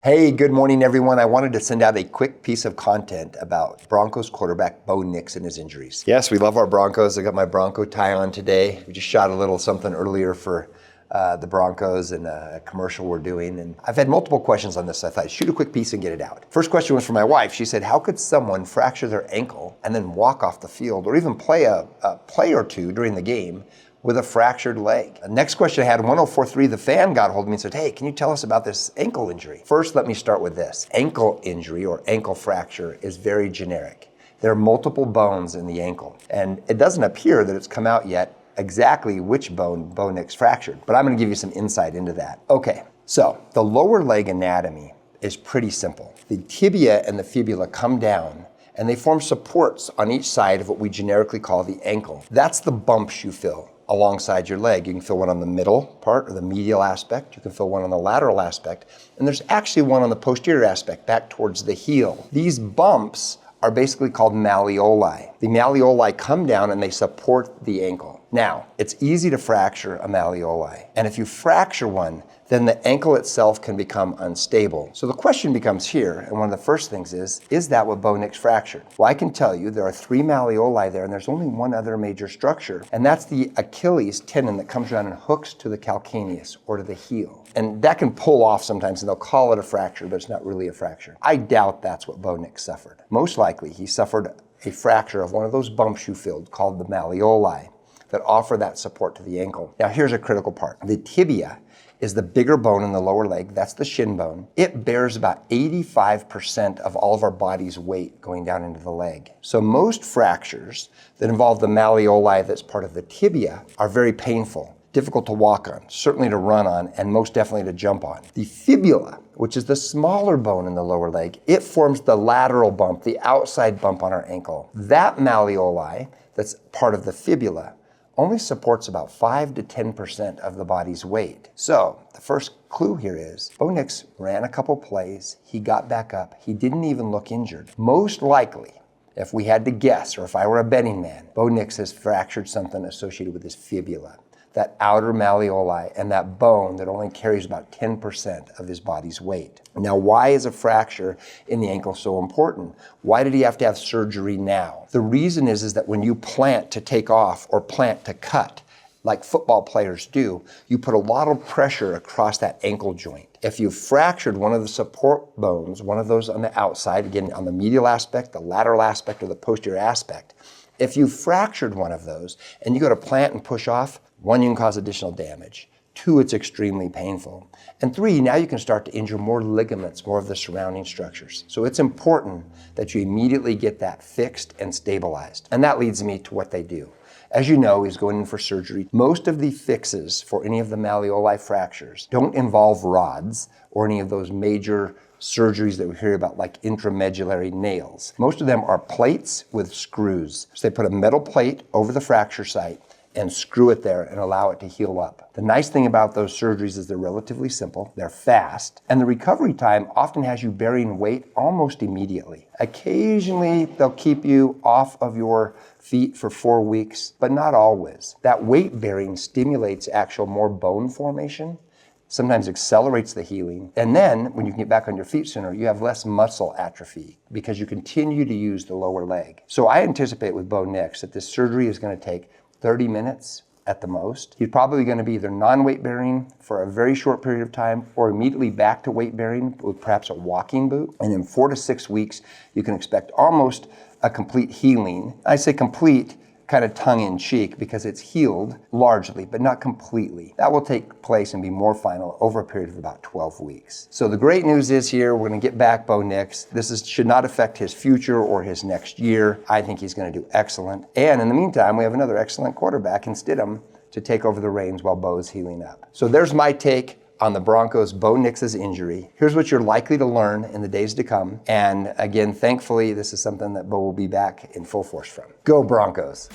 Hey, good morning, everyone. I wanted to send out a quick piece of content about Broncos quarterback Bo Nix and his injuries. Yes, we love our Broncos. I got my Bronco tie on today. We just shot a little something earlier for the Broncos and a commercial we're doing. And I've had multiple questions on this, so I thought I'd shoot a quick piece and get it out. First question was from my wife. She said, how could someone fracture their ankle and then walk off the field or even play a play or two during the game with a fractured leg? The next question I had, 1043, the fan got a hold of me and said, hey, can you tell us about this ankle injury? First, let me start with this. Ankle injury or ankle fracture is very generic. There are multiple bones in the ankle, and it doesn't appear that it's come out yet exactly which bone Bo Nix fractured, but I'm gonna give you some insight into that. Okay, so the lower leg anatomy is pretty simple. The tibia and the fibula come down and they form supports on each side of what we generically call the ankle. That's the bumps you feel alongside your leg. You can feel one on the middle part or the medial aspect. You can feel one on the lateral aspect. And there's actually one on the posterior aspect back towards the heel. These bumps are basically called malleoli. The malleoli come down and they support the ankle. Now, it's easy to fracture a malleoli. And if you fracture one, then the ankle itself can become unstable. So the question becomes here, and one of the first things is that what Bo Nix fractured? Well, I can tell you there are 3 malleoli there, and there's only one other major structure, and that's the Achilles tendon that comes around and hooks to the calcaneus, or to the heel. And that can pull off sometimes, and they'll call it a fracture, but it's not really a fracture. I doubt that's what Bo Nix suffered. Most likely, he suffered a fracture of one of those bumps you filled called the malleoli that offer that support to the ankle. Now, here's a critical part. The tibia is the bigger bone in the lower leg. That's the shin bone. It bears about 85% of all of our body's weight going down into the leg. So most fractures that involve the malleoli that's part of the tibia are very painful, difficult to walk on, certainly to run on, and most definitely to jump on. The fibula, which is the smaller bone in the lower leg, it forms the lateral bump, the outside bump on our ankle. That malleoli that's part of the fibula only supports about 5 to 10% of the body's weight. So the first clue here is Bo Nix ran a couple plays, he got back up, he didn't even look injured. Most likely, if we had to guess, or if I were a betting man, Bo Nix has fractured something associated with his fibula, that outer malleoli and that bone that only carries about 10% of his body's weight. Now, why is a fracture in the ankle so important? Why did he have to have surgery now? The reason is that when you plant to take off or plant to cut, like football players do, you put a lot of pressure across that ankle joint. If you fractured one of the support bones, one of those on the outside, again, on the medial aspect, the lateral aspect, or the posterior aspect, if you fractured one of those and you go to plant and push off, 1, you can cause additional damage. 2, it's extremely painful. And 3, now you can start to injure more ligaments, more of the surrounding structures. So it's important that you immediately get that fixed and stabilized. And that leads me to what they do. As you know, he's going in for surgery. Most of the fixes for any of the malleoli fractures don't involve rods or any of those major surgeries that we hear about, like intramedullary nails. Most of them are plates with screws. So they put a metal plate over the fracture site and screw it there and allow it to heal up. The nice thing about those surgeries is they're relatively simple, they're fast, and the recovery time often has you bearing weight almost immediately. Occasionally, they'll keep you off of your feet for 4 weeks, but not always. That weight bearing stimulates actual more bone formation, sometimes accelerates the healing, and then when you can get back on your feet sooner, you have less muscle atrophy because you continue to use the lower leg. So I anticipate with Bo Nix that this surgery is going to take 30 minutes at the most. He's probably going to be either non-weight bearing for a very short period of time or immediately back to weight bearing with perhaps a walking boot. And in 4 to 6 weeks, you can expect almost a complete healing. I say complete kind of tongue-in-cheek because it's healed largely, but not completely. That will take place and be more final over a period of about 12 weeks. So the great news is here, we're going to get back Bo Nix. Should not affect his future or his next year. I think he's going to do excellent. And in the meantime, we have another excellent quarterback in Stidham to take over the reins while Bo's healing up. So there's my take on the Broncos' Bo Nix's injury. Here's what you're likely to learn in the days to come. And again, thankfully, this is something that Bo will be back in full force from. Go Broncos!